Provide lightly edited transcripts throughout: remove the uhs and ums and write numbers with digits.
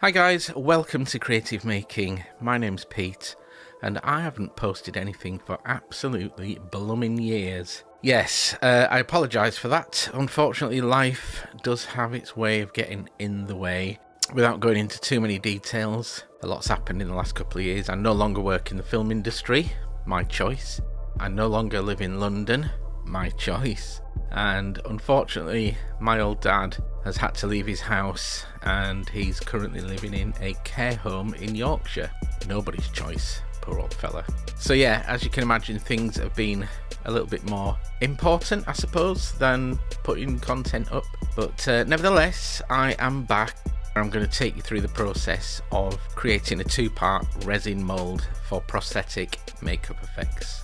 Hi guys, welcome to Creative Making. My name's Pete, and I haven't posted anything for absolutely blooming years. Yes, I apologise for that. Unfortunately, life does have its way of getting in the way. Without going into too many details, a lot's happened in the last couple of years. I no longer work in the film industry, my choice. I no longer live in London, my choice. And unfortunately, my old dad has had to leave his house and he's currently living in a care home in Yorkshire. Nobody's choice, poor old fella. So yeah, as you can imagine, things have been a little bit more important, I suppose, than putting content up. But nevertheless, I am back. I'm going to take you through the process of creating a two-part resin mould for prosthetic makeup effects.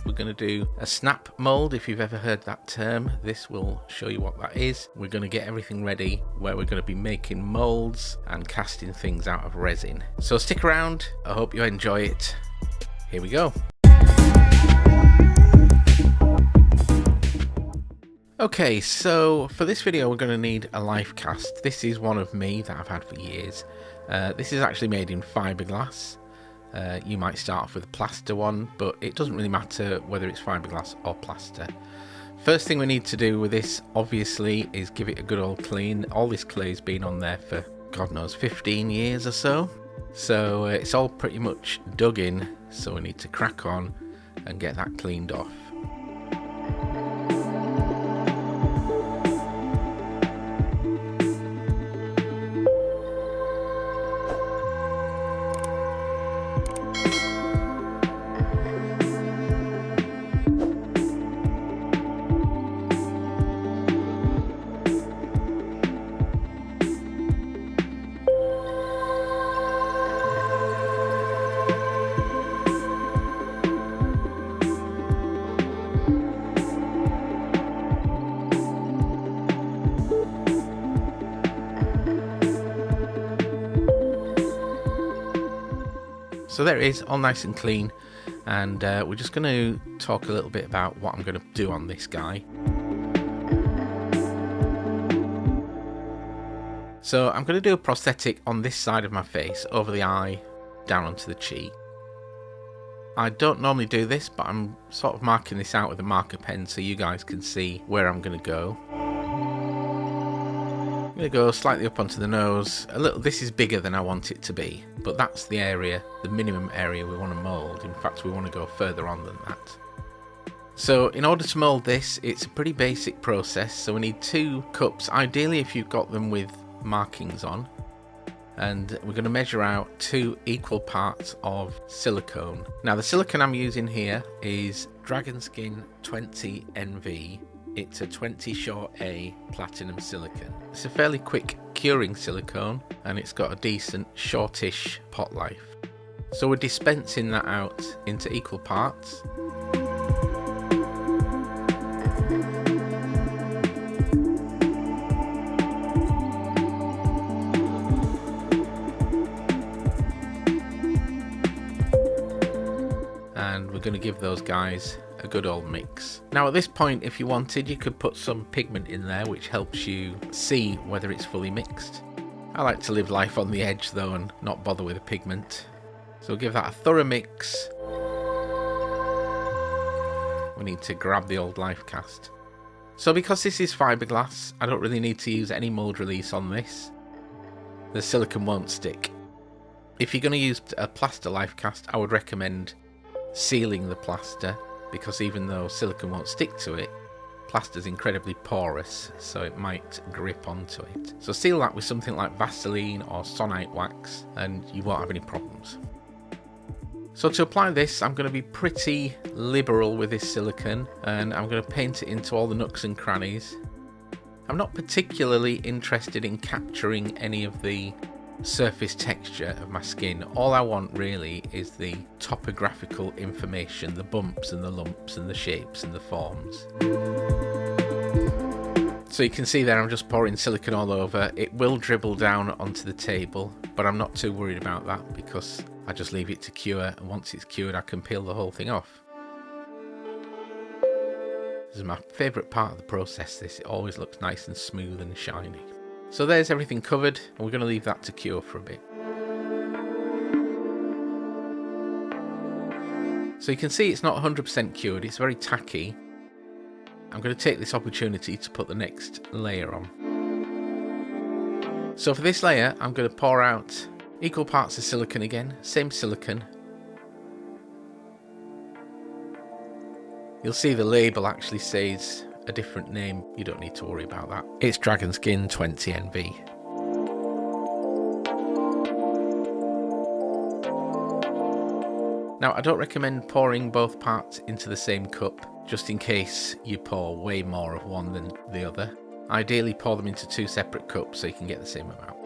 We're going to do a snap mould. If you've ever heard that term, this will show you what that is. We're going to get everything ready where we're going to be making moulds and casting things out of resin. So stick around. I hope you enjoy it. Here we go. Okay, so for this video we're going to need a life cast. This is one of me that I've had for years. This is actually made in fiberglass. You might start off with a plaster one, but it doesn't really matter whether it's fiberglass or plaster. First thing we need to do with this, obviously, is give it a good old clean. All this clay's been on there for, God knows, 15 years or so. So it's all pretty much dug in, so we need to crack on and get that cleaned off. So there it is, all nice and clean, and we're just going to talk a little bit about what I'm going to do on this guy. So I'm going to do a prosthetic on this side of my face, over the eye, down onto the cheek. I don't normally do this, but I'm sort of marking this out with a marker pen so you guys can see where I'm going to go. I'm going to go slightly up onto the nose. This is bigger than I want it to be, but that's the area, the minimum area we want to mould. In fact, we want to go further on than that. So in order to mould this, it's a pretty basic process. So we need 2 cups, ideally if you've got them with markings on. And we're going to measure out 2 equal parts of silicone. Now the silicone I'm using here is Dragon Skin 20 NV. It's a 20 short A platinum silicone. It's a fairly quick curing silicone and it's got a decent shortish pot life. So we're dispensing that out into equal parts. And we're going to give those guys a good old mix. Now at this point, if you wanted, you could put some pigment in there which helps you see whether it's fully mixed. I like to live life on the edge though and not bother with the pigment. So we'll give that a thorough mix. We need to grab the old life cast. So because this is fiberglass, I don't really need to use any mould release on this. The silicone won't stick. If you're going to use a plaster life cast, I would recommend sealing the plaster, because even though silicone won't stick to it, plaster's incredibly porous, so it might grip onto it. So seal that with something like Vaseline or Sonite wax and you won't have any problems. So to apply this, I'm going to be pretty liberal with this silicone and I'm going to paint it into all the nooks and crannies. I'm not particularly interested in capturing any of the surface texture of my skin. All I want really is the topographical information, the bumps and the lumps and the shapes and the forms. So you can see there I'm just pouring silicone all over. It will dribble down onto the table, but I'm not too worried about that because I just leave it to cure, and once it's cured I can peel the whole thing off. This is my favourite part of the process, this. It always looks nice and smooth and shiny. So there's everything covered, and we're going to leave that to cure for a bit. So you can see it's not 100% cured, it's very tacky. I'm going to take this opportunity to put the next layer on. So for this layer, I'm going to pour out equal parts of silicone again, same silicone. You'll see the label actually says a different name, you don't need to worry about that. It's Dragon Skin 20 NV. Now I don't recommend pouring both parts into the same cup, just in case you pour way more of one than the other. Ideally pour them into 2 separate cups so you can get the same amount.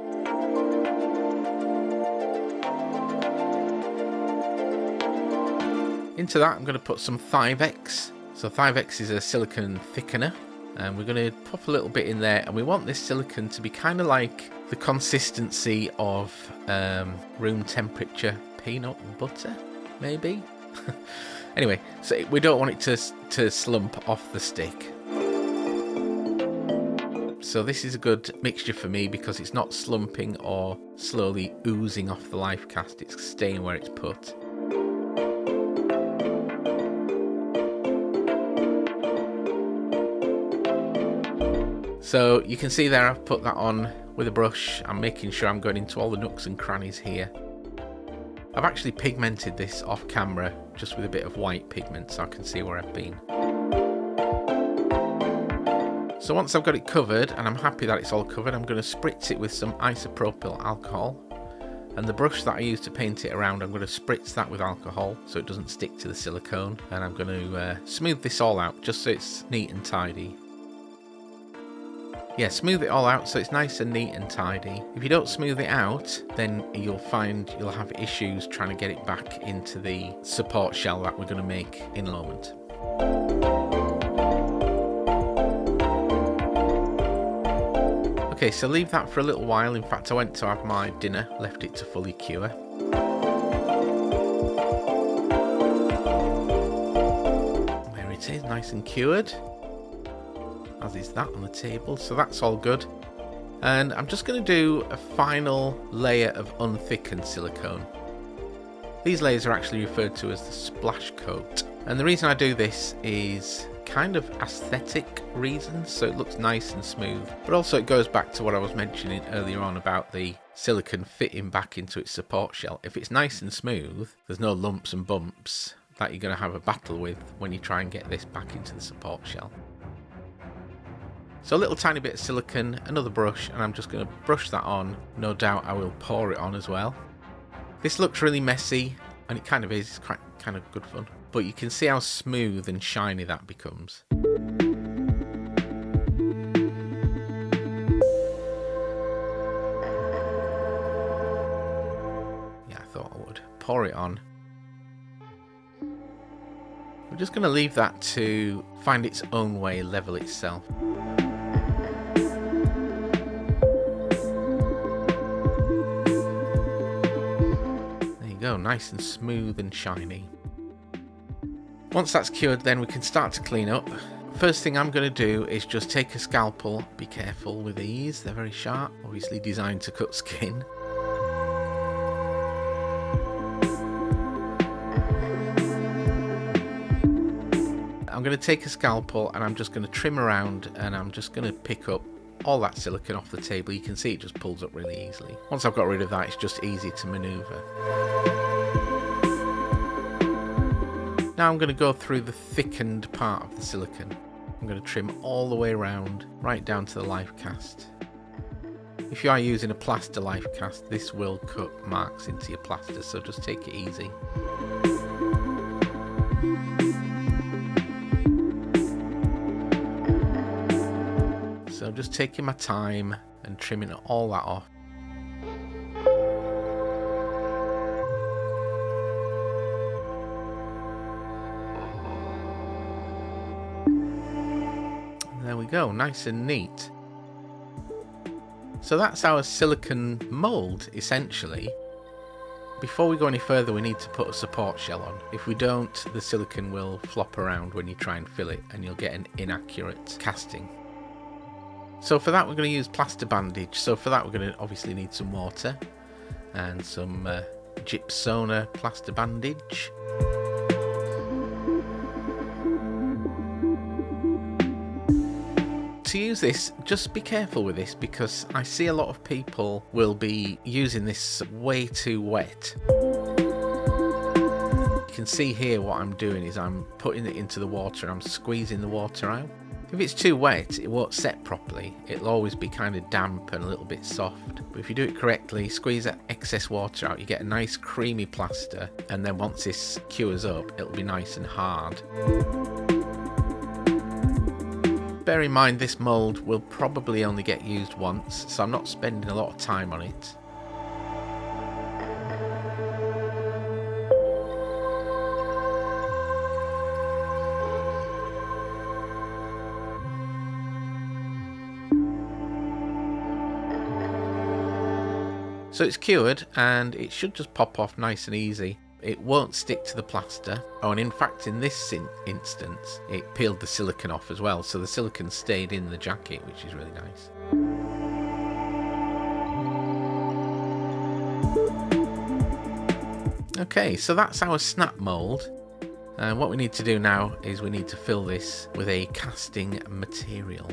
Into that I'm going to put some Thivex. So Thivex is a silicone thickener, and we're going to pop a little bit in there, and we want this silicone to be kind of like the consistency of room temperature peanut butter, maybe? Anyway, so we don't want it to slump off the stick. So this is a good mixture for me because it's not slumping or slowly oozing off the life cast, it's staying where it's put. So you can see there I've put that on with a brush. I'm making sure I'm going into all the nooks and crannies here. I've actually pigmented this off camera just with a bit of white pigment so I can see where I've been. So once I've got it covered, and I'm happy that it's all covered, I'm going to spritz it with some isopropyl alcohol. And the brush that I use to paint it around, I'm going to spritz that with alcohol so it doesn't stick to the silicone. And I'm going to smooth this all out just so it's neat and tidy. Yeah, smooth it all out so it's nice and neat and tidy. If you don't smooth it out, then you'll find you'll have issues trying to get it back into the support shell that we're going to make in a moment. Okay, so leave that for a little while. In fact, I went to have my dinner, left it to fully cure. There it is, nice and cured. As is that on the table, so that's all good. And I'm just going to do a final layer of unthickened silicone. These layers are actually referred to as the splash coat, and the reason I do this is kind of aesthetic reasons, so it looks nice and smooth, but also it goes back to what I was mentioning earlier on about the silicone fitting back into its support shell. If it's nice and smooth, there's no lumps and bumps that you're going to have a battle with when you try and get this back into the support shell. So a little tiny bit of silicone, another brush, and I'm just going to brush that on. No doubt I will pour it on as well. This looks really messy, and it kind of is. It's quite kind of good fun. But you can see how smooth and shiny that becomes. Yeah, I thought I would. Pour it on. We're just going to leave that to find its own way, level itself. Nice and smooth and shiny. Once that's cured, then we can start to clean up. First thing I'm going to do is just take a scalpel. Be careful with these, they're very sharp, obviously designed to cut skin. I'm going to take a scalpel and I'm just going to trim around, and I'm just going to pick up all that silicone off the table. You can see it just pulls up really easily. Once I've got rid of that, it's just easy to maneuver. Now I'm going to go through the thickened part of the silicone. I'm going to trim all the way around, right down to the life cast. If you are using a plaster life cast, this will cut marks into your plaster, so just take it easy. So just taking my time and trimming all that off. There we go, nice and neat. So that's our silicone mould, essentially. Before we go any further, we need to put a support shell on. If we don't, the silicone will flop around when you try and fill it, and you'll get an inaccurate casting. So for that we're going to use plaster bandage. So for that we're going to obviously need some water and some Gypsona plaster bandage. To use this, just be careful with this, because I see a lot of people will be using this way too wet. You can see here what I'm doing is I'm putting it into the water, I'm squeezing the water out. If it's too wet, it won't set properly. It'll always be kind of damp and a little bit soft. But if you do it correctly, squeeze that excess water out, you get a nice creamy plaster, and then once this cures up, it'll be nice and hard. Bear in mind this mould will probably only get used once, so I'm not spending a lot of time on it. So it's cured and it should just pop off nice and easy. It won't stick to the plaster. Oh, and in fact in this instance it peeled the silicone off as well, so the silicone stayed in the jacket, which is really nice. Okay, so that's our snap mould, and what we need to do now is we need to fill this with a casting material.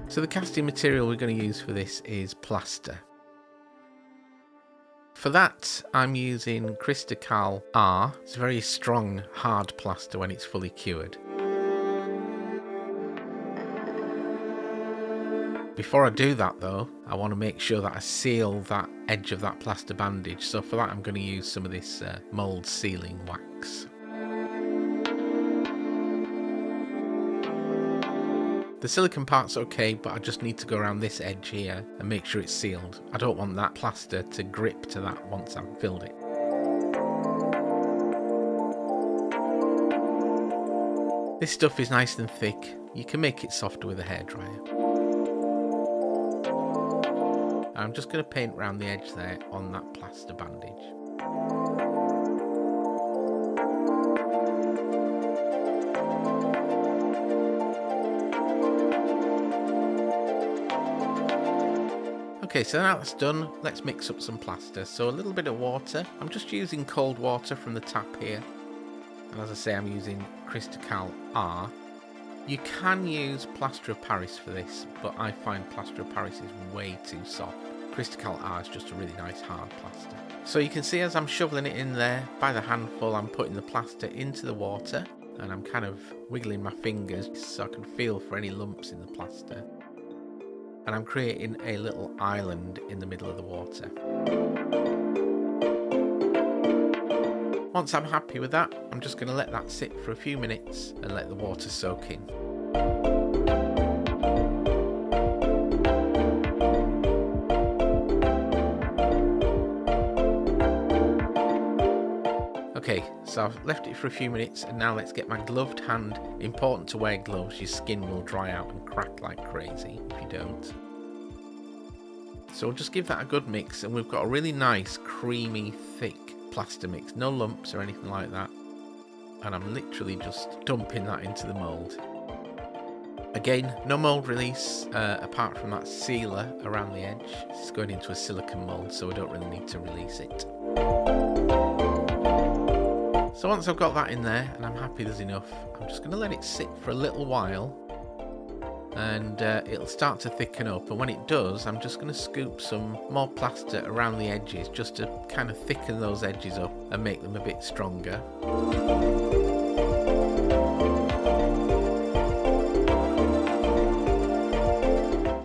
So the casting material we're going to use for this is plaster. For that I'm using Crystal R. It's a very strong hard plaster when it's fully cured. Before I do that though, I want to make sure that I seal that edge of that plaster bandage, so for that I'm going to use some of this mould sealing wax. The silicone part's okay, but I just need to go around this edge here and make sure it's sealed. I don't want that plaster to grip to that once I've filled it. This stuff is nice and thick. You can make it softer with a hairdryer. I'm just going to paint around the edge there on that plaster bandage. Okay, so now that's done, let's mix up some plaster. So a little bit of water. I'm just using cold water from the tap here. And as I say, I'm using Crystal R. You can use Plaster of Paris for this, but I find Plaster of Paris is way too soft. Crystal R is just a really nice hard plaster. So you can see as I'm shoveling it in there, by the handful I'm putting the plaster into the water, and I'm kind of wiggling my fingers so I can feel for any lumps in the plaster. And I'm creating a little island in the middle of the water. Once I'm happy with that, I'm just going to let that sit for a few minutes and let the water soak in. Okay, so I've left it for a few minutes, and now let's get my gloved hand. Important to wear gloves, your skin will dry out and crack like crazy if you don't. So we'll just give that a good mix, and we've got a really nice creamy thick plaster mix, no lumps or anything like that. And I'm literally just dumping that into the mould. Again, no mould release apart from that sealer around the edge. It's going into a silicone mould, so we don't really need to release it. So once I've got that in there and I'm happy there's enough, I'm just going to let it sit for a little while, and it'll start to thicken up, and when it does I'm just going to scoop some more plaster around the edges just to kind of thicken those edges up and make them a bit stronger.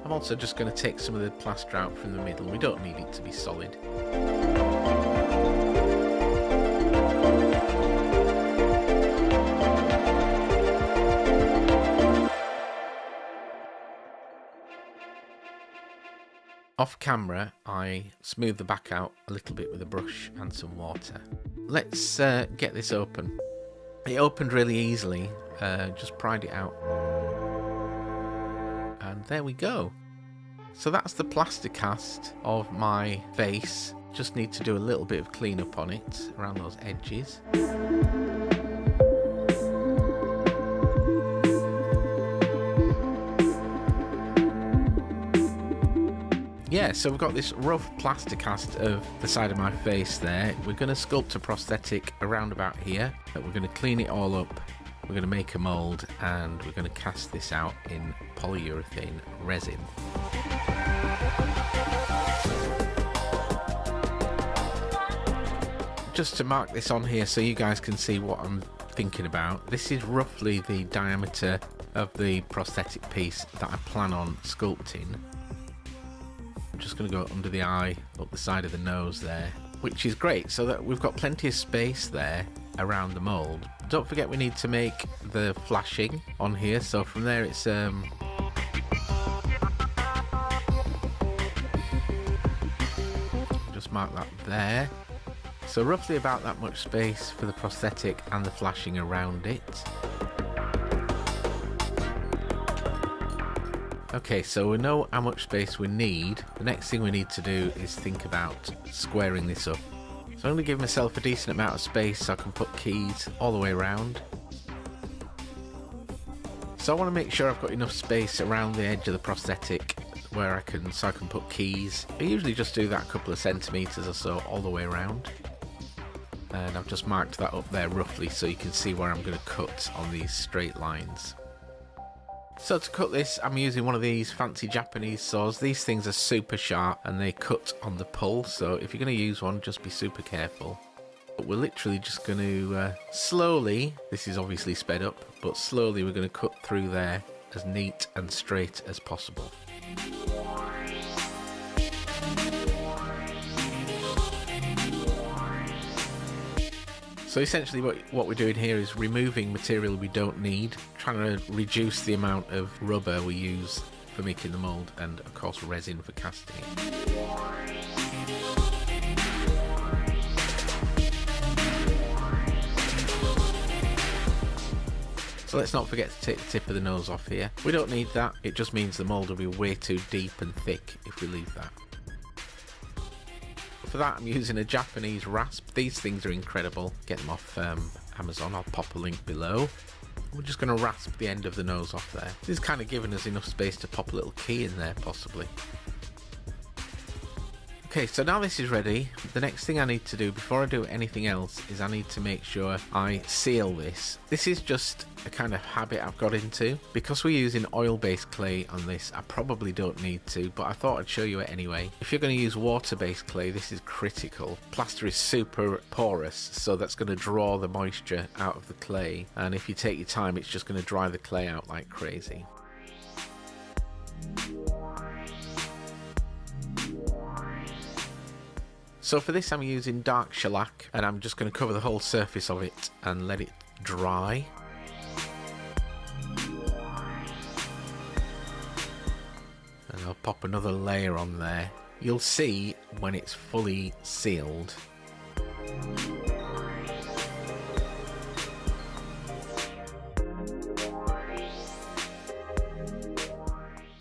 I'm also just going to take some of the plaster out from the middle. We don't need it to be solid. Off camera, I smooth the back out a little bit with a brush and some water. Let's get this open. It opened really easily, just pried it out. And there we go. So that's the plaster cast of my face. Just need to do a little bit of cleanup on it around those edges. Yeah, so we've got this rough plaster cast of the side of my face there. We're going to sculpt a prosthetic around about here. We're going to clean it all up. We're going to make a mould, and we're going to cast this out in polyurethane resin. Just to mark this on here so you guys can see what I'm thinking about. This is roughly the diameter of the prosthetic piece that I plan on sculpting. I'm just going to go under the eye, up the side of the nose there, which is great, so that we've got plenty of space there around the mould. Don't forget we need to make the flashing on here, so from there it's just mark that there. So roughly about that much space for the prosthetic and the flashing around it. Okay, so we know how much space we need. The next thing we need to do is think about squaring this up. So I'm going to give myself a decent amount of space so I can put keys all the way around. So I want to make sure I've got enough space around the edge of the prosthetic where I can put keys. I usually just do that a couple of centimetres or so all the way around. And I've just marked that up there roughly so you can see where I'm going to cut on these straight lines. So to cut this, I'm using one of these fancy Japanese saws. These things are super sharp and they cut on the pull, so if you're going to use one, just be super careful. But we're literally just going to slowly, this is obviously sped up, but slowly we're going to cut through there as neat and straight as possible. So essentially what we're doing here is removing material we don't need, trying to reduce the amount of rubber we use for making the mould, and of course resin for casting it. So let's not forget to take the tip of the nose off here. We don't need that, it just means the mould will be way too deep and thick if we leave that. For that I'm using a Japanese rasp. These things are incredible. Get them off Amazon, I'll pop a link below. We're just going to rasp the end of the nose off there. This is kind of giving us enough space to pop a little key in there possibly. Okay, so now this is ready. The next thing I need to do before I do anything else is I need to make sure I seal this. This is just a kind of habit I've got into. Because we're using oil-based clay on this, I probably don't need to, but I thought I'd show you it anyway. If you're going to use water-based clay, this is critical. Plaster is super porous, so that's going to draw the moisture out of the clay. And if you take your time, it's just going to dry the clay out like crazy. So for this I'm using dark shellac, and I'm just going to cover the whole surface of it and let it dry. And I'll pop another layer on there. You'll see when it's fully sealed.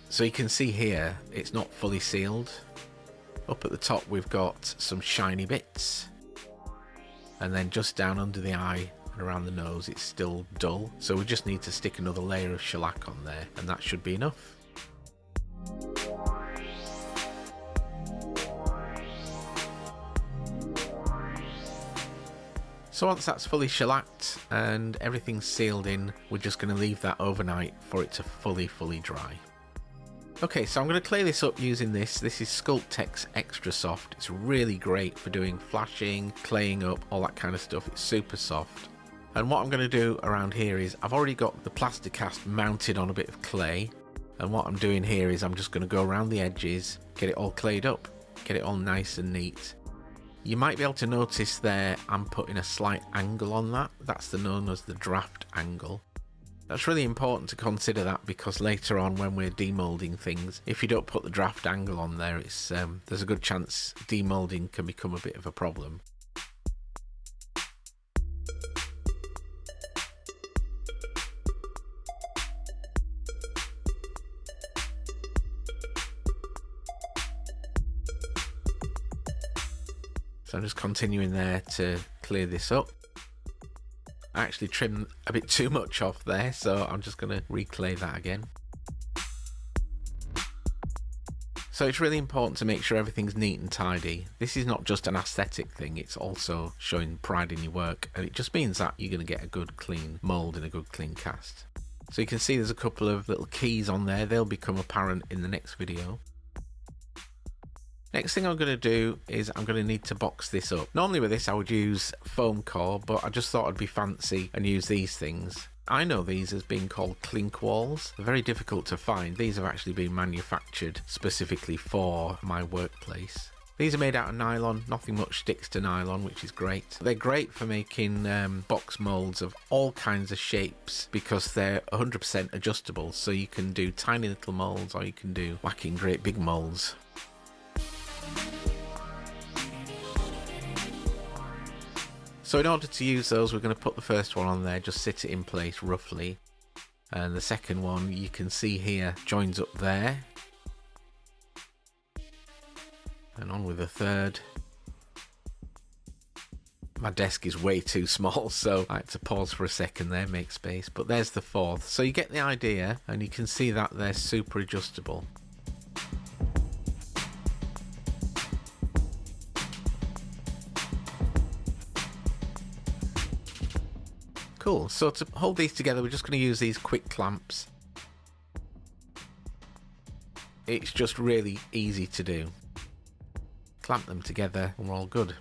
So you can see here it's not fully sealed. Up at the top we've got some shiny bits, and then just down under the eye and around the nose it's still dull, so we just need to stick another layer of shellac on there and that should be enough. So once that's fully shellacked and everything's sealed in, we're just going to leave that overnight for it to fully dry. Okay, so I'm going to clay this up using this. This is Sculptex Extra Soft. It's really great for doing flashing, claying up, all that kind of stuff. It's super soft. And what I'm going to do around here is I've already got the plaster cast mounted on a bit of clay. And what I'm doing here is I'm just going to go around the edges, get it all clayed up, get it all nice and neat. You might be able to notice there I'm putting a slight angle on that. That's known as the draft angle. That's really important to consider that, because later on when we're demolding things, if you don't put the draft angle on there, it's there's a good chance demolding can become a bit of a problem. So I'm just continuing there to clear this up. I actually trimmed a bit too much off there, so I'm just going to reclay that again. So it's really important to make sure everything's neat and tidy. This is not just an aesthetic thing, it's also showing pride in your work, and it just means that you're going to get a good clean mould and a good clean cast. So you can see there's a couple of little keys on there, they'll become apparent in the next video. Next thing I'm going to do is I'm going to need to box this up. Normally with this I would use foam core, but I just thought I'd be fancy and use these things. I know these as being called clink walls. They're very difficult to find. These have actually been manufactured specifically for my workplace. These are made out of nylon, nothing much sticks to nylon, which is great. They're great for making box moulds of all kinds of shapes because they're 100% adjustable, so you can do tiny little moulds or you can do whacking great big moulds. So in order to use those, we're going to put the first one on there, just sit it in place roughly. And the second one, you can see here, joins up there. And on with the third. My desk is way too small, so I had to pause for a second there, make space. But there's the fourth. So you get the idea, and you can see that they're super adjustable. Cool, so to hold these together we're just going to use these quick clamps. It's just really easy to do. Clamp them together and we're all good.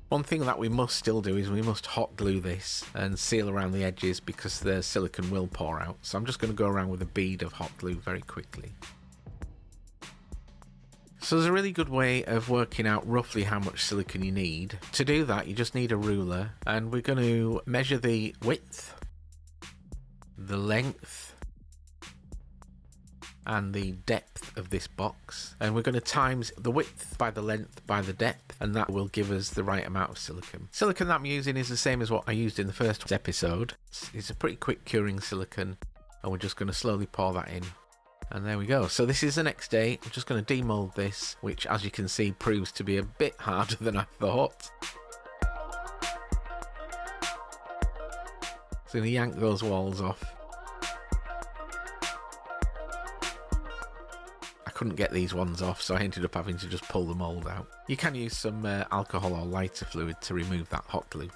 One thing that we must still do is we must hot glue this and seal around the edges because the silicone will pour out. So I'm just going to go around with a bead of hot glue very quickly. So there's a really good way of working out roughly how much silicone you need. To do that you just need a ruler, and we're going to measure the width, the length and the depth of this box, and we're going to times the width by the length by the depth, and that will give us the right amount of silicone. Silicone that I'm using is the same as what I used in the first episode. It's a pretty quick curing silicone, and we're just going to slowly pour that in. And there we go. So this is the next day. I'm just going to demold this, which as you can see proves to be a bit harder than I thought. So I'm going to yank those walls off. I couldn't get these ones off, so I ended up having to just pull the mould out. You can use some alcohol or lighter fluid to remove that hot glue.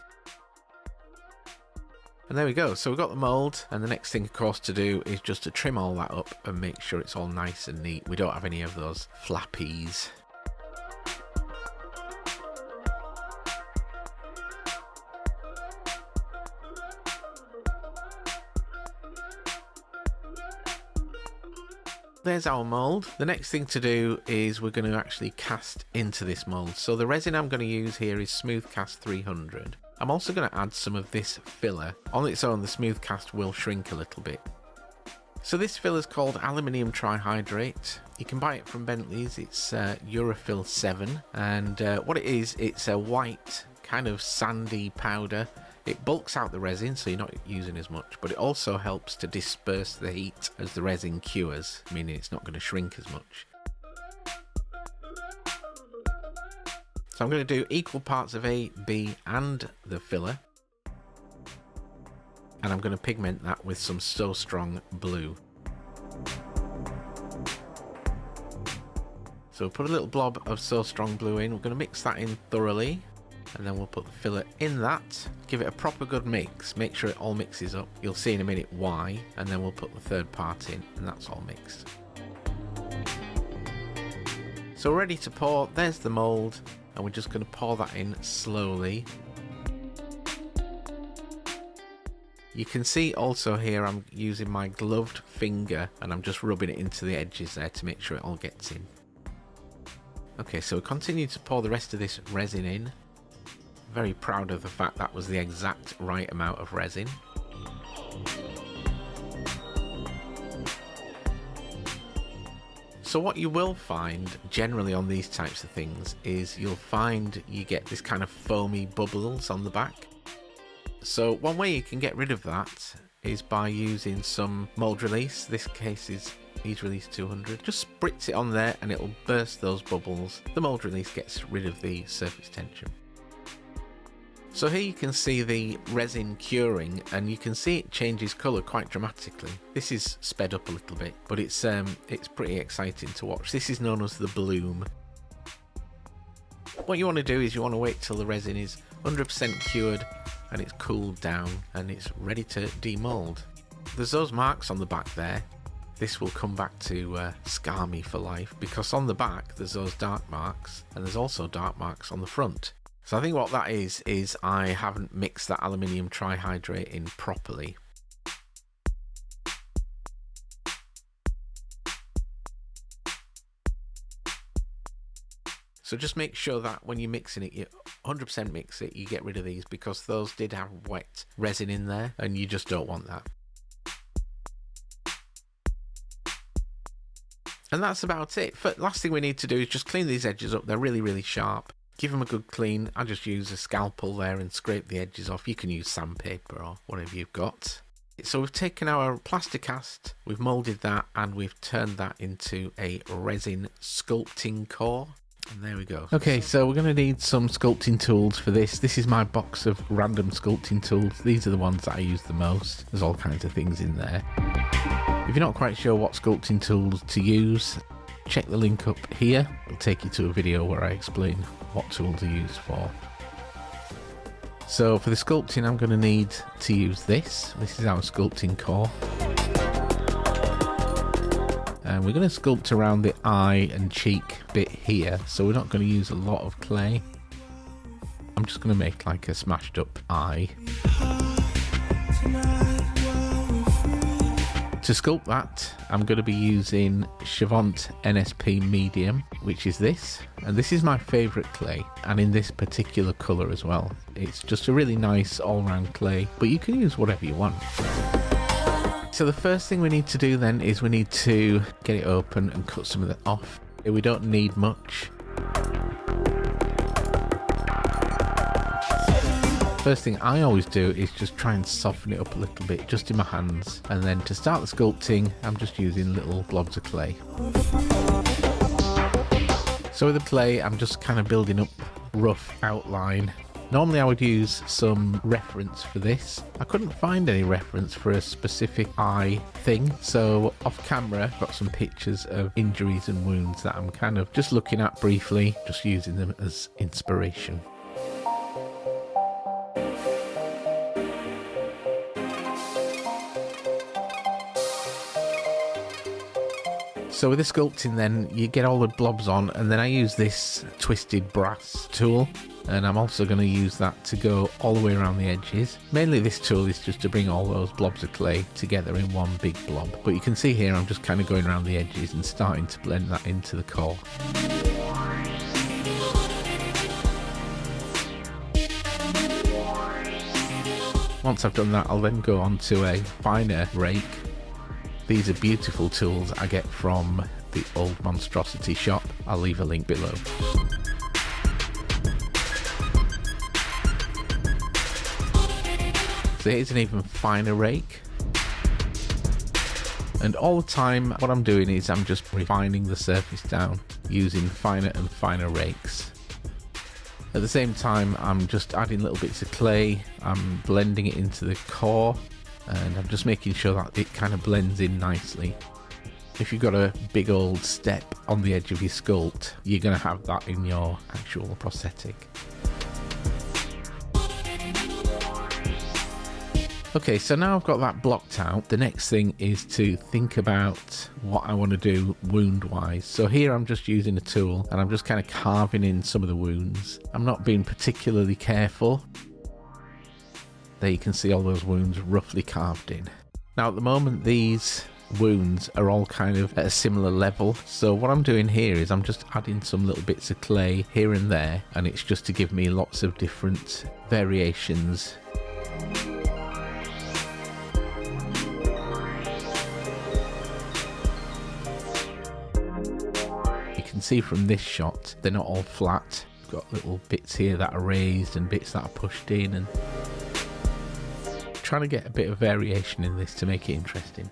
And there we go, so we've got the mould, and the next thing of course to do is just to trim all that up and make sure it's all nice and neat. We don't have any of those flappies. There's our mould. The next thing to do is we're going to actually cast into this mould. So the resin I'm going to use here is Smooth Cast 300. I'm also going to add some of this filler. On its own, the Smooth Cast will shrink a little bit. So this filler is called aluminium trihydrate. You can buy it from Bentley's. It's Urafil 7, and what it is, it's a white kind of sandy powder. It bulks out the resin, so you're not using as much, but it also helps to disperse the heat as the resin cures, meaning it's not going to shrink as much. So I'm going to do equal parts of A, B and the filler, and I'm going to pigment that with some So Strong blue. So put a little blob of So Strong blue in. We're going to mix that in thoroughly, and then we'll put the filler in that. Give it a proper good mix, make sure it all mixes up. You'll see in a minute why, and then we'll put the third part in, and that's all mixed. So we're ready to pour. There's the mould, and we're just going to pour that in slowly. You can see also here I'm using my gloved finger and I'm just rubbing it into the edges there to make sure it all gets in. Okay, so we continue to pour the rest of this resin in. Very proud of the fact that was the exact right amount of resin. So what you will find generally on these types of things is you'll find you get this kind of foamy bubbles on the back. So one way you can get rid of that is by using some mould release. This case is Ease Release 200. Just spritz it on there and it'll burst those bubbles. The mould release gets rid of the surface tension. So here you can see the resin curing, and you can see it changes colour quite dramatically. This is sped up a little bit, but it's pretty exciting to watch. This is known as the bloom. What you want to do is you want to wait till the resin is 100% cured and it's cooled down and it's ready to demold. There's those marks on the back there. This will come back to scar me for life, because on the back there's those dark marks, and there's also dark marks on the front. So I think what that is I haven't mixed that aluminium trihydrate in properly. So just make sure that when you're mixing it, you 100% mix it, you get rid of these, because those did have wet resin in there and you just don't want that. And that's about it. Last thing we need to do is just clean these edges up. They're really, really sharp. Give them a good clean. I just use a scalpel there and scrape the edges off. You can use sandpaper or whatever you've got. So we've taken our plaster cast, we've moulded that, and we've turned that into a resin sculpting core. And there we go. Okay, so we're going to need some sculpting tools for this. This is my box of random sculpting tools. These are the ones that I use the most. There's all kinds of things in there. If you're not quite sure what sculpting tools to use, check the link up here. It'll take you to a video where I explain what tools are used for. So for the sculpting, I'm going to need to use this. This is our sculpting core. And we're going to sculpt around the eye and cheek bit here. So we're not going to use a lot of clay. I'm just going to make like a smashed up eye. To sculpt that, I'm going to be using Chavant NSP Medium, which is this. And this is my favourite clay, and in this particular colour as well. It's just a really nice all-round clay, but you can use whatever you want. So the first thing we need to do then is we need to get it open and cut some of that off. We don't need much. First thing I always do is just try and soften it up a little bit just in my hands, and then to start the sculpting I'm just using little blobs of clay. So with the clay I'm just kind of building up rough outline. Normally I would use some reference for this. I couldn't find any reference for a specific eye thing, so off camera I've got some pictures of injuries and wounds that I'm kind of just looking at briefly, just using them as inspiration. So with the sculpting then, you get all the blobs on, and then I use this twisted brass tool, and I'm also going to use that to go all the way around the edges. Mainly this tool is just to bring all those blobs of clay together in one big blob. But you can see here I'm just kind of going around the edges and starting to blend that into the core. Once I've done that, I'll then go on to a finer rake. These are beautiful tools I get from the Old Monstrosity shop. I'll leave a link below. So here's an even finer rake. And all the time what I'm doing is I'm just refining the surface down using finer and finer rakes. At the same time I'm just adding little bits of clay, I'm blending it into the core, and I'm just making sure that it kind of blends in nicely. If you've got a big old step on the edge of your sculpt, you're going to have that in your actual prosthetic. Okay, so now I've got that blocked out, the next thing is to think about what I want to do wound wise. So here I'm just using a tool and I'm just kind of carving in some of the wounds. I'm not being particularly careful. There you can see all those wounds roughly carved in. Now at the moment these wounds are all kind of at a similar level, so what I'm doing here is I'm just adding some little bits of clay here and there, and it's just to give me lots of different variations. You can see from this shot they're not all flat. I've got little bits here that are raised and bits that are pushed in, and trying to get a bit of variation in this to make it interesting.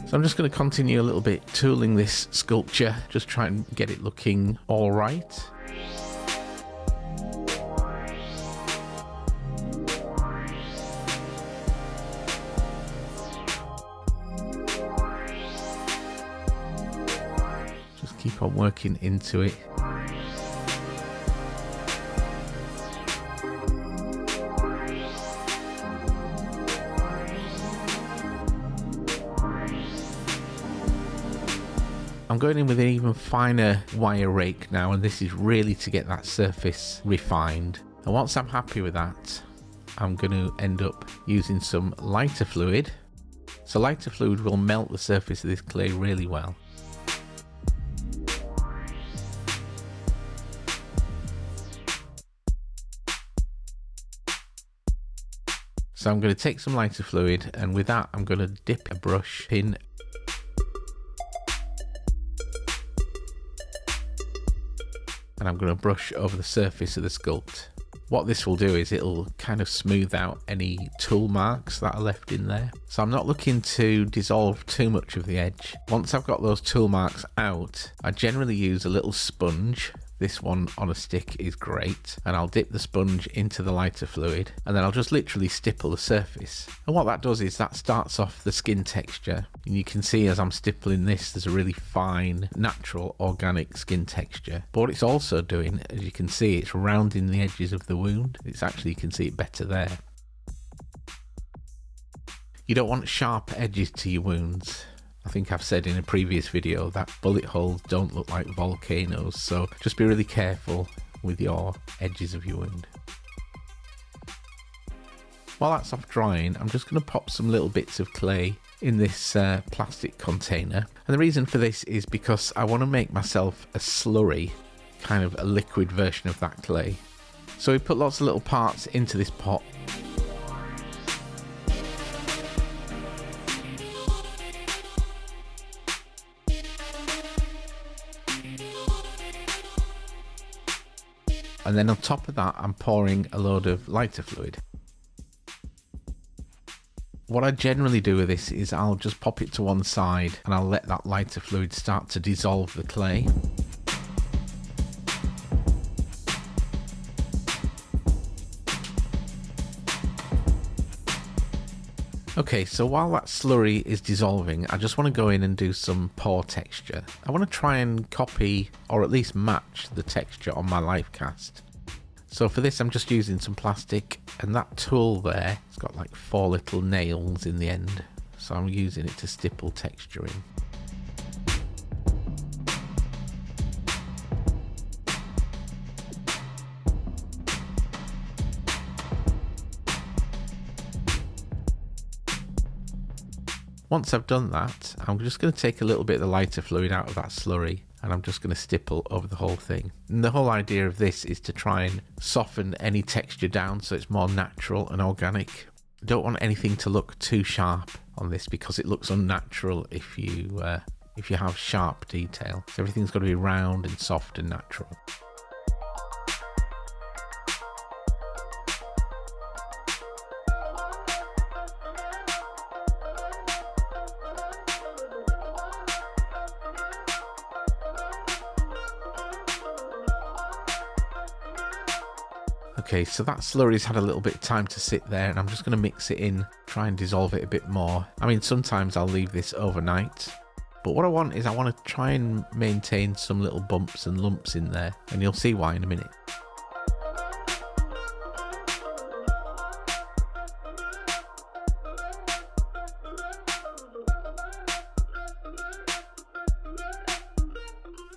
So I'm just going to continue a little bit tooling this sculpture, just try and get it looking alright. keep on working into it. I'm going in with an even finer wire rake now, and this is really to get that surface refined. And once I'm happy with that, I'm going to end up using some lighter fluid. So lighter fluid will melt the surface of this clay really well. So I'm going to take some lighter fluid, and with that I'm going to dip a brush in and I'm going to brush over the surface of the sculpt. What this will do is it'll kind of smooth out any tool marks that are left in there. So I'm not looking to dissolve too much of the edge. Once I've got those tool marks out, I generally use a little sponge. This one on a stick is great, and I'll dip the sponge into the lighter fluid, and then I'll just literally stipple the surface. And what that does is that starts off the skin texture, and you can see as I'm stippling this, there's a really fine, natural, organic skin texture. But what it's also doing, as you can see, it's rounding the edges of the wound. It's actually, you can see it better there. You don't want sharp edges to your wounds. I think I've said in a previous video that bullet holes don't look like volcanoes, so just be really careful with your edges of your wound. While that's off drying, I'm just going to pop some little bits of clay in this plastic container. And the reason for this is because I want to make myself a slurry, kind of a liquid version of that clay. So we put lots of little parts into this pot. And then on top of that, I'm pouring a load of lighter fluid. What I generally do with this is I'll just pop it to one side and I'll let that lighter fluid start to dissolve the clay. Okay, so while that slurry is dissolving, I just want to go in and do some pour texture. I want to try and copy, or at least match, the texture on my life cast. So for this I'm just using some plastic, and that tool there, it's got like 4 little nails in the end. So I'm using it to stipple texture in. Once I've done that, I'm just going to take a little bit of the lighter fluid out of that slurry, and I'm just going to stipple over the whole thing. And the whole idea of this is to try and soften any texture down so it's more natural and organic. I don't want anything to look too sharp on this because it looks unnatural if you have sharp detail. So everything's got to be round and soft and natural. Okay, so that slurry's had a little bit of time to sit there, and I'm just going to mix it in, try and dissolve it a bit more. I mean, sometimes I'll leave this overnight, but what I want is I want to try and maintain some little bumps and lumps in there, and you'll see why in a minute.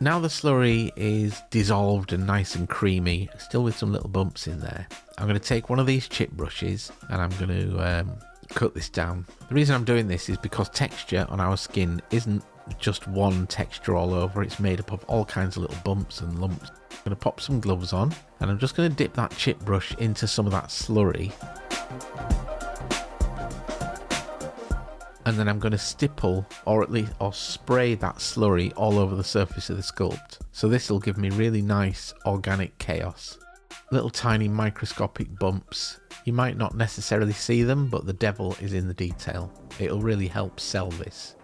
Now the slurry is dissolved and nice and creamy, still with some little bumps in there, I'm going to take one of these chip brushes and I'm going to cut this down. The reason I'm doing this is because texture on our skin isn't just one texture all over, it's made up of all kinds of little bumps and lumps. I'm going to pop some gloves on and I'm just going to dip that chip brush into some of that slurry. And then I'm going to stipple or spray that slurry all over the surface of the sculpt. So this will give me really nice organic chaos. Little tiny microscopic bumps. You might not necessarily see them, but the devil is in the detail. It'll really help sell this.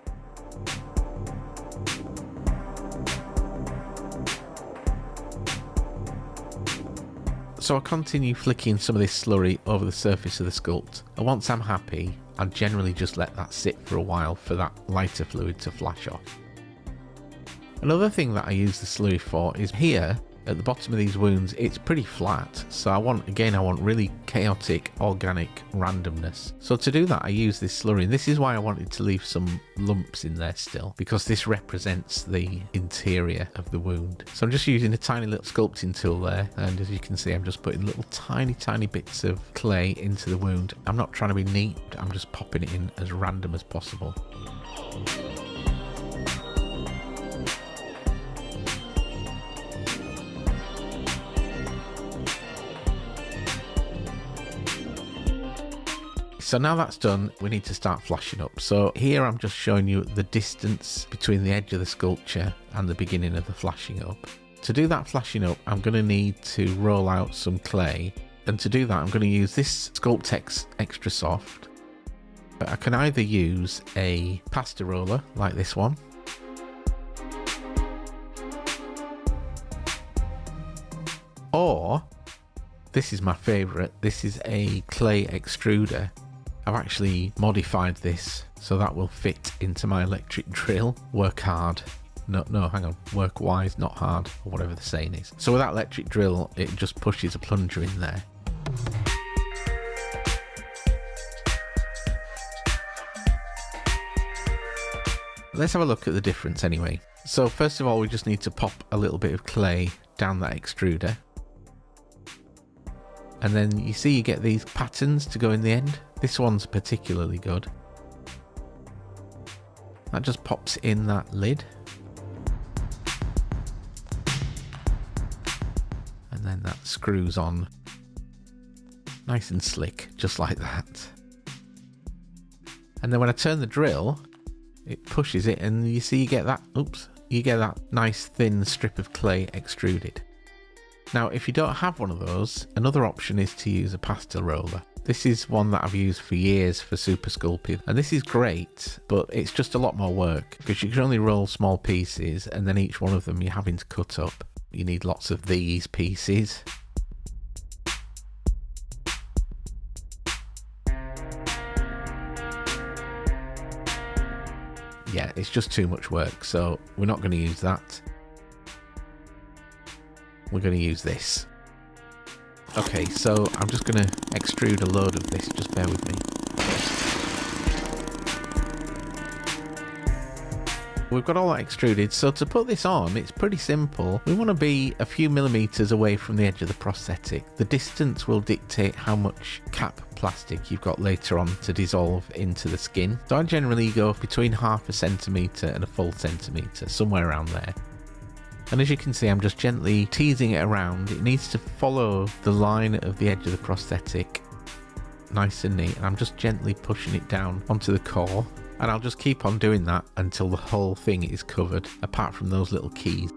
So I continue flicking some of this slurry over the surface of the sculpt, and once I'm happy, I generally just let that sit for a while for that lighter fluid to flash off. Another thing that I use the slurry for is here at the bottom of these wounds, it's pretty flat. So I want really chaotic, organic randomness. So to do that, I use this slurry. And this is why I wanted to leave some lumps in there still, because this represents the interior of the wound. So I'm just using a tiny little sculpting tool there. And as you can see, I'm just putting little tiny bits of clay into the wound. I'm not trying to be neat. I'm just popping it in as random as possible. So now that's done, we need to start flashing up. So here I'm just showing you the distance between the edge of the sculpture and the beginning of the flashing up. To do that flashing up, I'm going to need to roll out some clay. And to do that, I'm going to use this Sculptex Extra Soft. But I can either use a pasta roller like this one, or this is my favourite, this is a clay extruder. I've actually modified this so that will fit into my electric drill. Work hard. No, hang on. Work wise, not hard, or whatever the saying is. So with that electric drill, it just pushes a plunger in there. Let's have a look at the difference anyway. So first of all, we just need to pop a little bit of clay down that extruder. And then you see you get these patterns to go in the end. This one's particularly good. That just pops in that lid. And then that screws on nice and slick, just like that. And then when I turn the drill, it pushes it and you see you get that, you get that nice thin strip of clay extruded. Now, if you don't have one of those, another option is to use a pasta roller. This is one that I've used for years for super sculpting, and this is great, but it's just a lot more work because you can only roll small pieces and then each one of them you're having to cut up. You need lots of these pieces. Yeah, it's just too much work, so we're not going to use that. We're going to use this. Okay, so I'm just going to extrude a load of this, just bear with me. We've got all that extruded, so to put this on, it's pretty simple. We want to be a few millimeters away from the edge of the prosthetic. The distance will dictate how much cap plastic you've got later on to dissolve into the skin. So I generally go between ½ centimetre and a full centimetre, somewhere around there. And as you can see, I'm just gently teasing it around. It needs to follow the line of the edge of the prosthetic, nice and neat. And I'm just gently pushing it down onto the core. And I'll just keep on doing that until the whole thing is covered, apart from those little keys.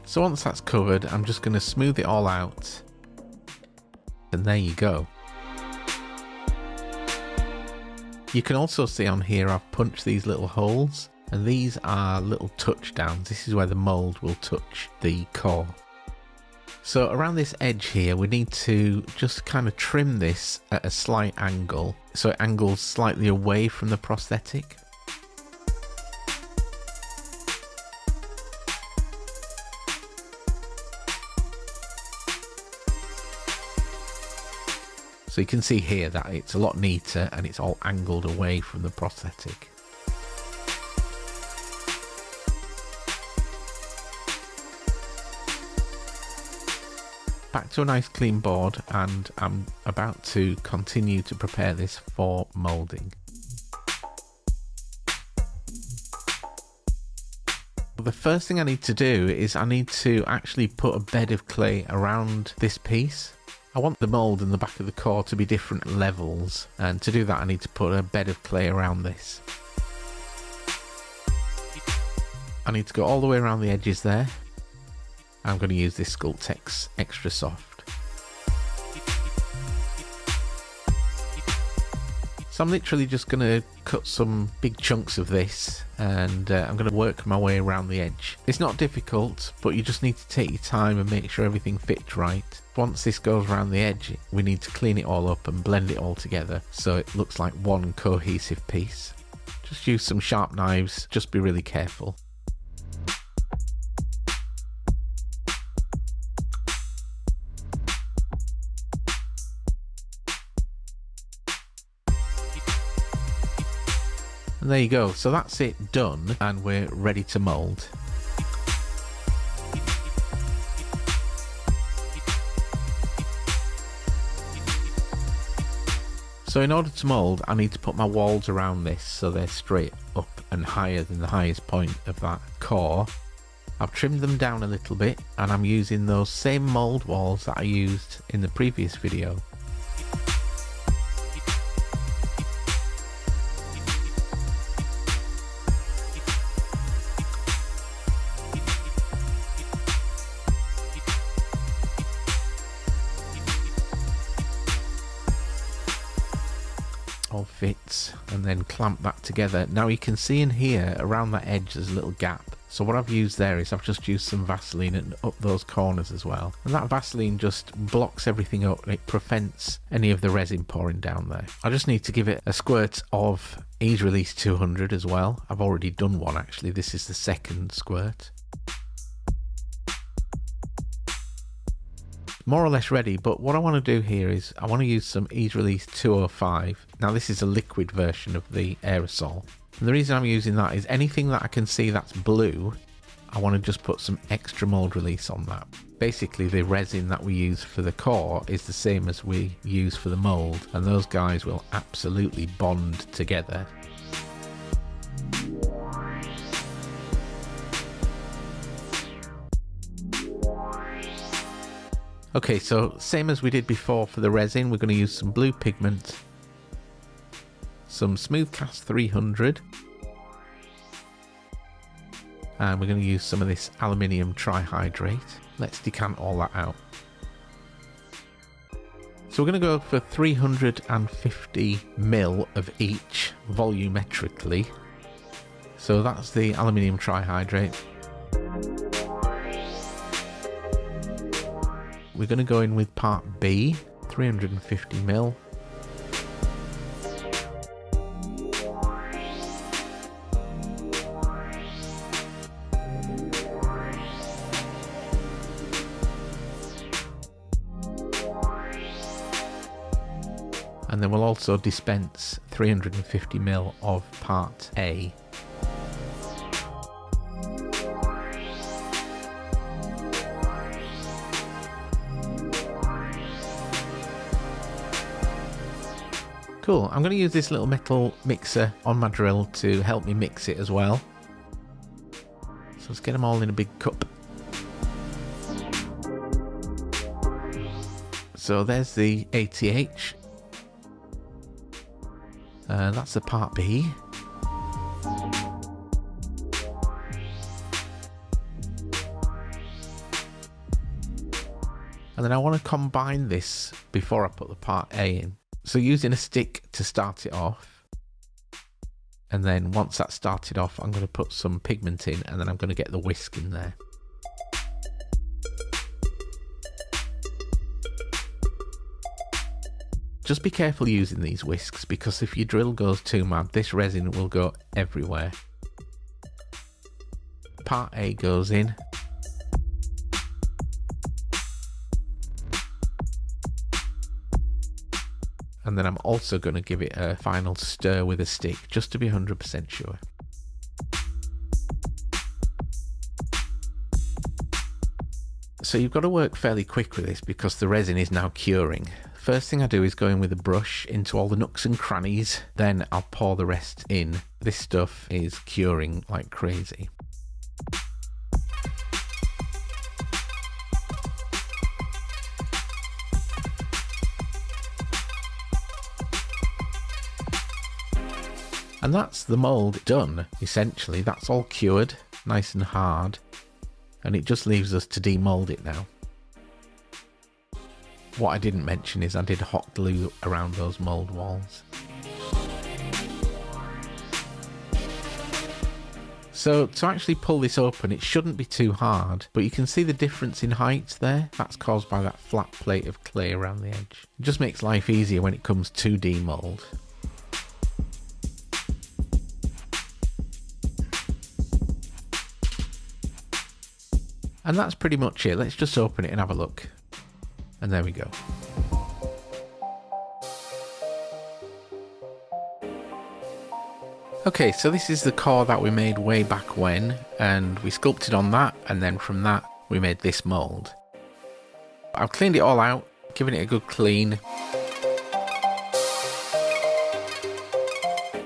So once that's covered, I'm just going to smooth it all out. And there you go. You can also see on here I've punched these little holes, and these are little touchdowns. This is where the mould will touch the core. So around this edge here, we need to just kind of trim this at a slight angle, so it angles slightly away from the prosthetic. So you can see here that it's a lot neater and it's all angled away from the prosthetic. Back to a nice clean board, and I'm about to continue to prepare this for moulding. the first thing I need to do is I need to actually put a bed of clay around this piece. I want the mould and the back of the core to be different levels, and to do that I need to put a bed of clay around this. I need to go all the way around the edges there. I'm going to use this Sculptex Extra Soft. So I'm literally just going to cut some big chunks of this, and I'm going to work my way around the edge. It's not difficult, but you just need to take your time and make sure everything fits right. Once this goes around the edge, we need to clean it all up and blend it all together so it looks like one cohesive piece. Just use some sharp knives, just be really careful. And there you go, so that's it done, and we're ready to mould. So in order to mould, I need to put my walls around this so they're straight up and higher than the highest point of that core. I've trimmed them down a little bit, and I'm using those same mould walls that I used in the previous video. All fits, and then clamp that together. Now you can see in here around that edge there's a little gap, so what I've used there is I've just used some Vaseline and up those corners as well, and that Vaseline just blocks everything up and it prevents any of the resin pouring down there. I just need to give it a squirt of Ease Release 200 as well. I've already done one actually, this is the second squirt. More or less ready, but what I want to do here is I want to use some Ease Release 205. Now this is a liquid version of the aerosol, and the reason I'm using that is anything that I can see that's blue, I want to just put some extra mold release on that. Basically the resin that we use for the core is the same as we use for the mould, and those guys will absolutely bond together. Okay, so same as we did before for the resin, we're going to use some blue pigment, some Smooth Cast 300, and we're going to use some of this aluminium trihydrate. Let's decant all that out. So we're going to go for 350ml of each volumetrically. So that's the aluminium trihydrate. We're going to go in with part B, 350ml. And then we'll also dispense 350ml of part A. Cool, I'm going to use this little metal mixer on my drill to help me mix it as well. So let's get them all in a big cup. So there's the ATH. That's the part B. And then I want to combine this before I put the part A in. So using a stick to start it off, and then once that's started off I'm going to put some pigment in, and then I'm going to get the whisk in there. Just be careful using these whisks, because if your drill goes too mad, this resin will go everywhere. Part A goes in. And then I'm also going to give it a final stir with a stick, just to be 100% sure. So you've got to work fairly quick with this because the resin is now curing. First thing I do is go in with a brush into all the nooks and crannies, then I'll pour the rest in. This stuff is curing like crazy. And that's the mould done, essentially. That's all cured, nice and hard. And it just leaves us to demold it now. What I didn't mention is I did hot glue around those mould walls. So to actually pull this open, it shouldn't be too hard, but you can see the difference in height there. That's caused by that flat plate of clay around the edge. It just makes life easier when it comes to demold. And that's pretty much it. Let's just open it and have a look. And there we go. Okay, so this is the core that we made way back when, and we sculpted on that, and then from that we made this mould. I've cleaned it all out, given it a good clean.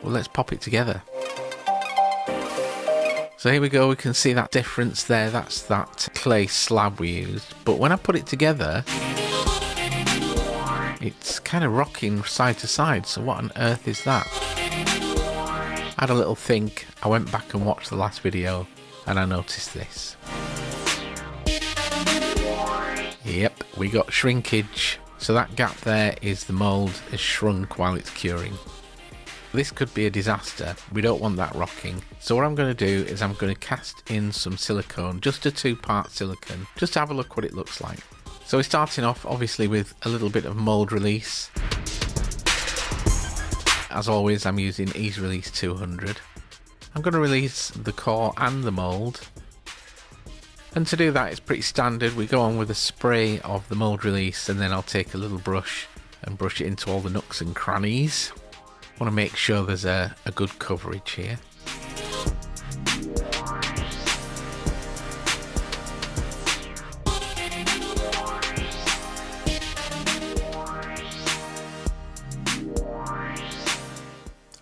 Well, let's pop it together. So here we go, we can see that difference there. That's that clay slab we used, but when I put it together, it's kind of rocking side to side. So what on earth is that? I had a little think. I went back and watched the last video and I noticed this. Yep, we got shrinkage. So that gap there is the mould has shrunk while it's curing. This could be a disaster. We don't want that rocking. So what I'm going to do is I'm going to cast in some silicone, just a 2-part silicone, just to have a look what it looks like. So we're starting off obviously with a little bit of mould release. As always, I'm using Ease Release 200. I'm going to release the core and the mould. And to do that, it's pretty standard. We go on with a spray of the mould release, and then I'll take a little brush and brush it into all the nooks and crannies. I want to make sure there's a good coverage here.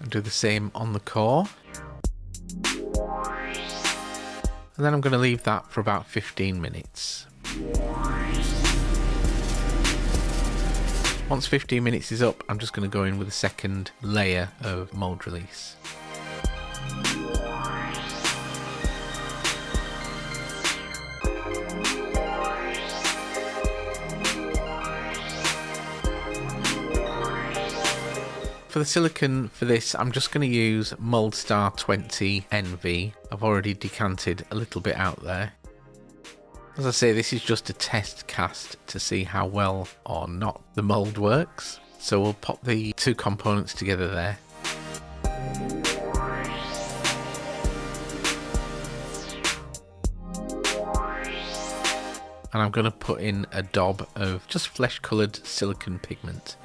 Do the same on the core, and then I'm going to leave that for about 15 minutes. Once 15 minutes is up, I'm just going to go in with a second layer of mould release. For the silicone for this, I'm just going to use Mould Star 20 NV. I've already decanted a little bit out there. As I say, this is just a test cast to see how well or not the mould works. So we'll pop the two components together there. And I'm going to put in a daub of just flesh coloured silicone pigment.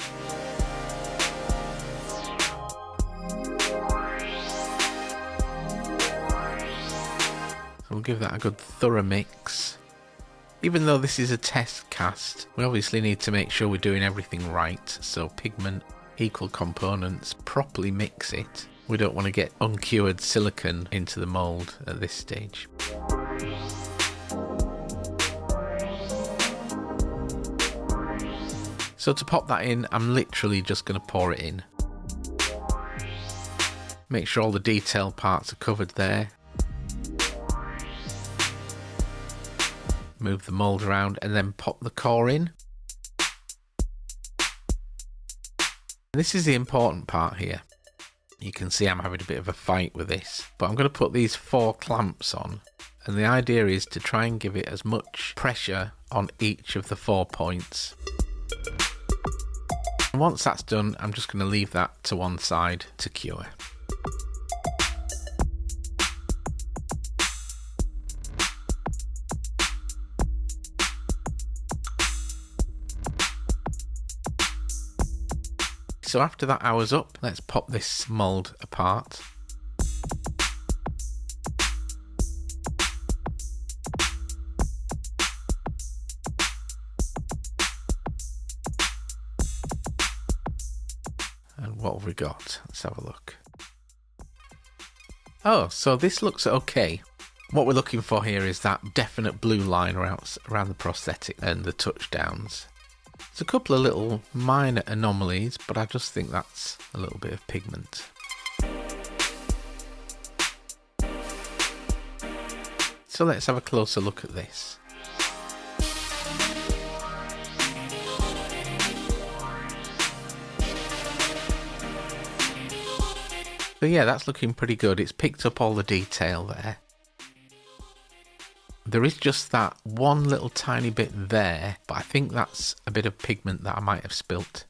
We'll give that a good thorough mix. Even though this is a test cast, we obviously need to make sure we're doing everything right. So pigment, equal components, properly mix it. We don't want to get uncured silicone into the mould at this stage. So to pop that in, I'm literally just going to pour it in. Make sure all the detail parts are covered there. Move the mould around and then pop the core in. This is the important part here. You can see I'm having a bit of a fight with this, but I'm going to put these 4 clamps on, and the idea is to try and give it as much pressure on each of the 4 points. And once that's done, I'm just going to leave that to one side to cure. So after that hour's up, let's pop this mould apart. And what have we got? Let's have a look. Oh, so this looks okay. What we're looking for here is that definite blue line around the prosthetic and the touchdowns. There's a couple of little minor anomalies, but I just think that's a little bit of pigment. So let's have a closer look at this. So yeah, that's looking pretty good. It's picked up all the detail there. There is just that one little tiny bit there, but I think that's a bit of pigment that I might have spilt.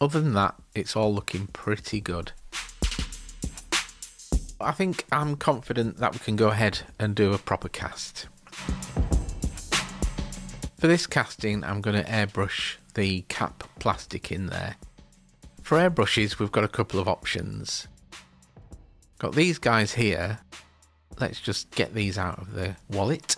Other than that, it's all looking pretty good. I think I'm confident that we can go ahead and do a proper cast. For this casting, I'm going to airbrush the cap plastic in there. For airbrushes, we've got a couple of options. Got these guys here. Let's just get these out of the wallet.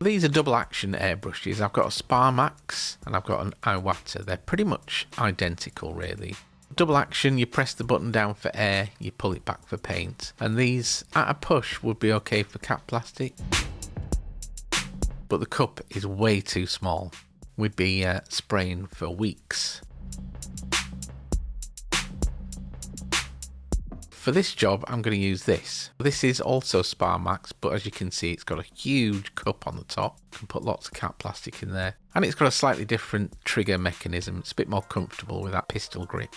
These are double action airbrushes. I've got a Sparmax and I've got an Iwata. They're pretty much identical really. Double action, you press the button down for air, you pull it back for paint. And these at a push would be okay for cap plastic. But the cup is way too small. We'd be spraying for weeks. For this job, I'm going to use this. This is also Sparmax, but as you can see, it's got a huge cup on the top. You can put lots of cap plastic in there. And it's got a slightly different trigger mechanism. It's a bit more comfortable with that pistol grip.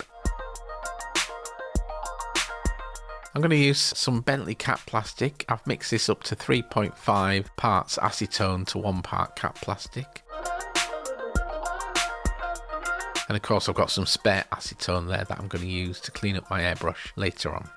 I'm going to use some Bentley cap plastic. I've mixed this up to 3.5 parts acetone to 1 part cap plastic. And of course I've got some spare acetone there that I'm going to use to clean up my airbrush later on.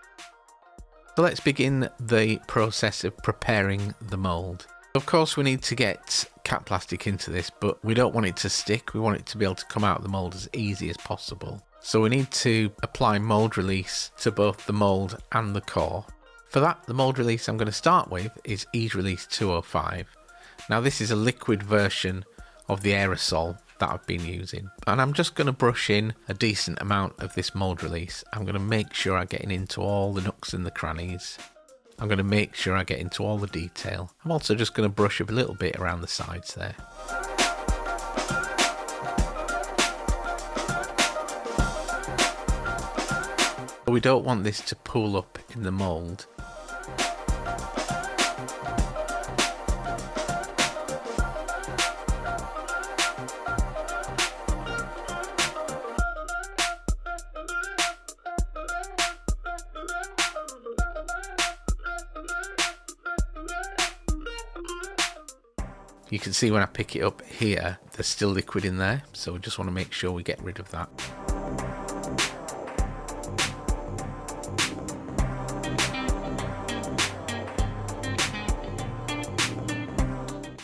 So let's begin the process of preparing the mould. Of course we need to get cap plastic into this, but we don't want it to stick. We want it to be able to come out of the mould as easy as possible. So we need to apply mould release to both the mould and the core. For that, the mould release I'm going to start with is Ease Release 205. Now this is a liquid version of the aerosol that I've been using, and I'm just going to brush in a decent amount of this mould release. I'm going to make sure I get into all the nooks and the crannies. I'm going to make sure I get into all the detail. I'm also just going to brush up a little bit around the sides there. But we don't want this to pool up in the mould. You can see when I pick it up here, there's still liquid in there, so we just want to make sure we get rid of that.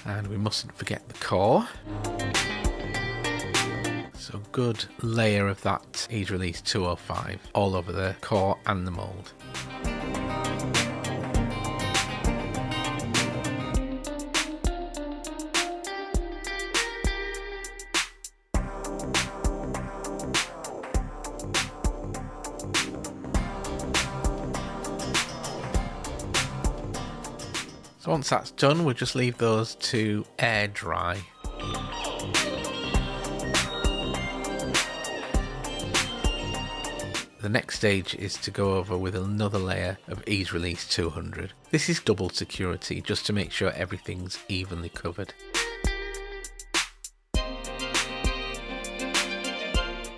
And we mustn't forget the core. So good layer of that Ease Release 205 all over the core and the mould. So once that's done, we'll just leave those to air dry. The next stage is to go over with another layer of Ease Release 200. This is double security, just to make sure everything's evenly covered.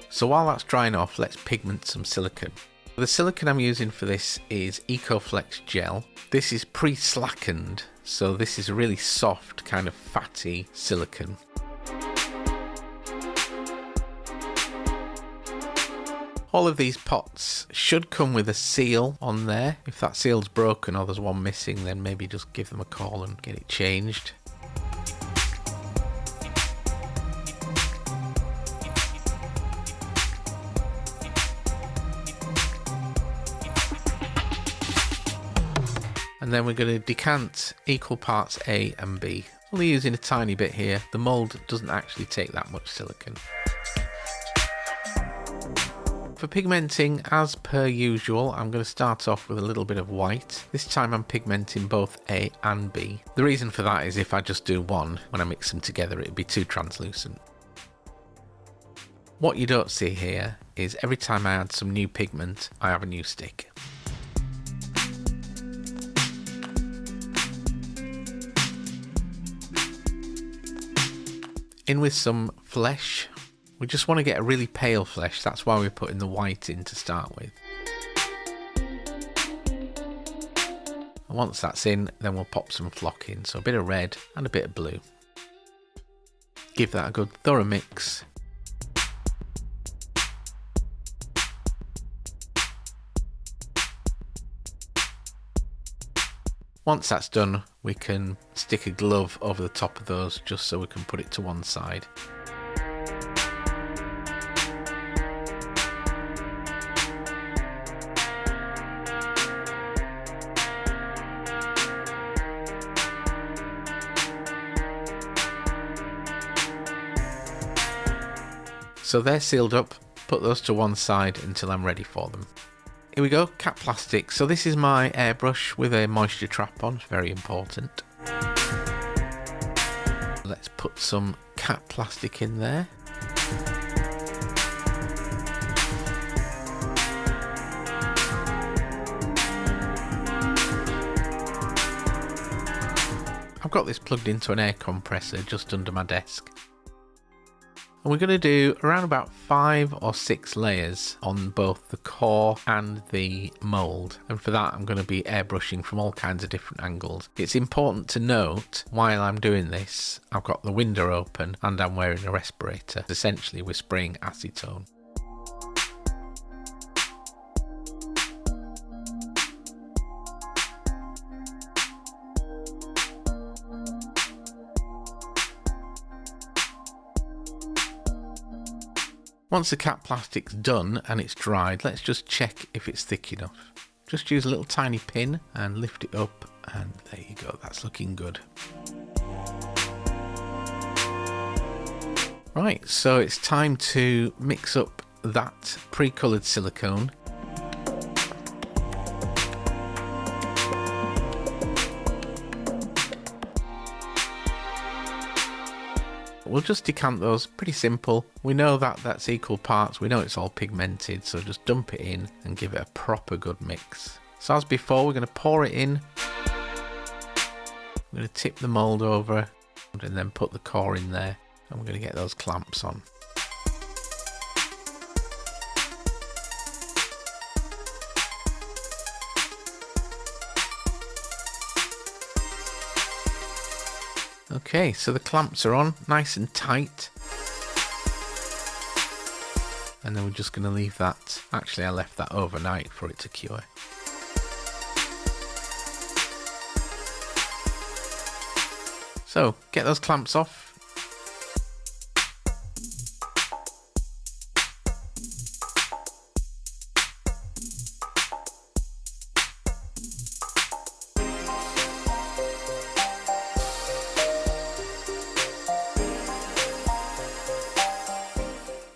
So while that's drying off, let's pigment some silicone. The silicone I'm using for this is EcoFlex Gel. This is pre-slackened, so this is a really soft, kind of fatty silicone. All of these pots should come with a seal on there. If that seal's broken or there's one missing, then maybe just give them a call and get it changed. And then we're going to decant equal parts A and B. Only using a tiny bit here. The mould doesn't actually take that much silicone. For pigmenting, as per usual, I'm going to start off with a little bit of white. This time I'm pigmenting both A and B. The reason for that is if I just do one, when I mix them together, it'd be too translucent. What you don't see here is every time I add some new pigment, I have a new stick. In with some flesh. We just want to get a really pale flesh, that's why we're putting the white in to start with. And once that's in, then we'll pop some flock in, so a bit of red and a bit of blue. Give that a good thorough mix. Once that's done, we can stick a glove over the top of those just so we can put it to one side. So they're sealed up, put those to one side until I'm ready for them. Here we go, cat plastic. So this is my airbrush with a moisture trap on, it's very important. Let's put some cat plastic in there. I've got this plugged into an air compressor just under my desk. And we're going to do around about 5 or 6 layers on both the core and the mould. And for that I'm going to be airbrushing from all kinds of different angles. It's important to note while I'm doing this, I've got the window open and I'm wearing a respirator. Essentially we're spraying acetone. Once the cat plastic's done and it's dried, let's just check if it's thick enough. Just use a little tiny pin and lift it up, and there you go, that's looking good. Right, so it's time to mix up that pre-coloured silicone. We'll just decant those, pretty simple. We know that that's equal parts, we know it's all pigmented, so just dump it in and give it a proper good mix. So as before, we're going to pour it in. We're going to tip the mould over and then put the core in there, and we're going to get those clamps on. Okay, so the clamps are on, nice and tight. And then we're just going to leave that. Actually, I left that overnight for it to cure. So, get those clamps off.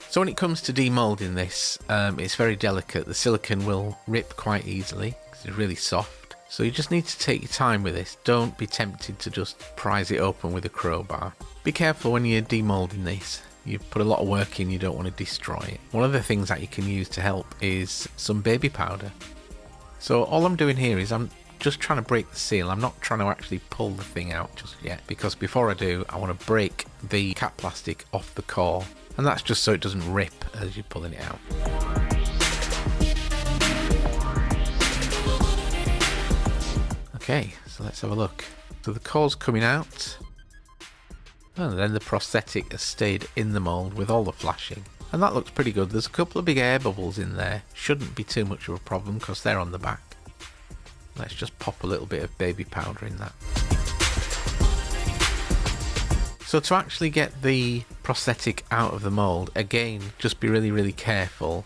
So when it comes to demolding this, it's very delicate. The silicone will rip quite easily because it's really soft. So you just need to take your time with this. Don't be tempted to just prise it open with a crowbar. Be careful when you're demolding this. You've put a lot of work in, you don't want to destroy it. One of the things that you can use to help is some baby powder. So all I'm doing here is I'm just trying to break the seal. I'm not trying to actually pull the thing out just yet, because before I do, I want to break the cat plastic off the core. And that's just so it doesn't rip as you're pulling it out. Okay, so let's have a look. So the core's coming out. And then the prosthetic has stayed in the mould with all the flashing. And that looks pretty good. There's a couple of big air bubbles in there. Shouldn't be too much of a problem because they're on the back. Let's just pop a little bit of baby powder in that. So to actually get the prosthetic out of the mould, again, just be really, really careful.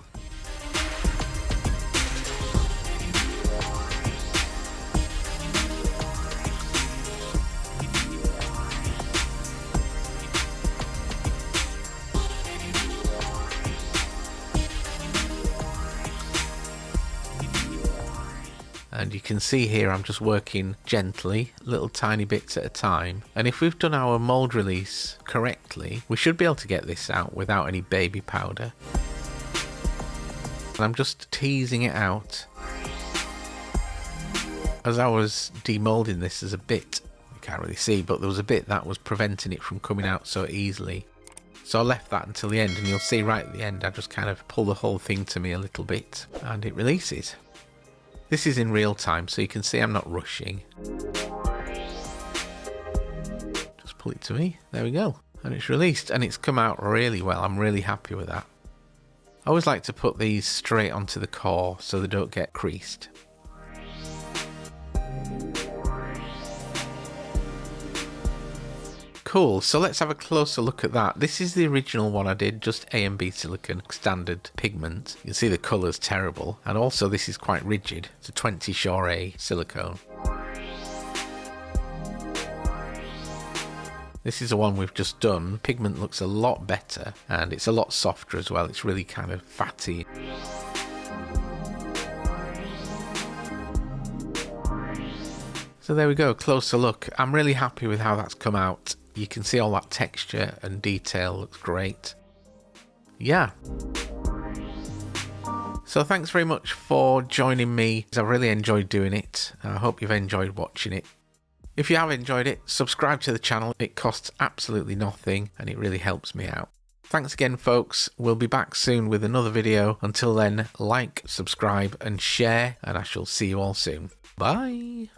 And you can see here I'm just working gently, little tiny bits at a time. And if we've done our mould release correctly, we should be able to get this out without any baby powder. I'm just teasing it out. As I was demolding this, there's a bit, you can't really see, but there was a bit that was preventing it from coming out so easily. So I left that until the end, and you'll see right at the end I just kind of pull the whole thing to me a little bit and it releases. This is in real time, so you can see I'm not rushing. Just pull it to me, there we go. And it's released, and it's come out really well. I'm really happy with that. I always like to put these straight onto the core so they don't get creased. Cool, so let's have a closer look at that. This is the original one I did, just A and B silicone, standard pigment. You can see the colour's terrible, and also this is quite rigid. It's a 20 Shore A silicone. This is the one we've just done. Pigment looks a lot better, and it's a lot softer as well. It's really kind of fatty. So there we go, closer look. I'm really happy with how that's come out. You can see all that texture and detail, looks great. Yeah. So thanks very much for joining me. I really enjoyed doing it. I hope you've enjoyed watching it. If you have enjoyed it, subscribe to the channel. It costs absolutely nothing and it really helps me out. Thanks again, folks. We'll be back soon with another video. Until then, like, subscribe and share, and I shall see you all soon. Bye.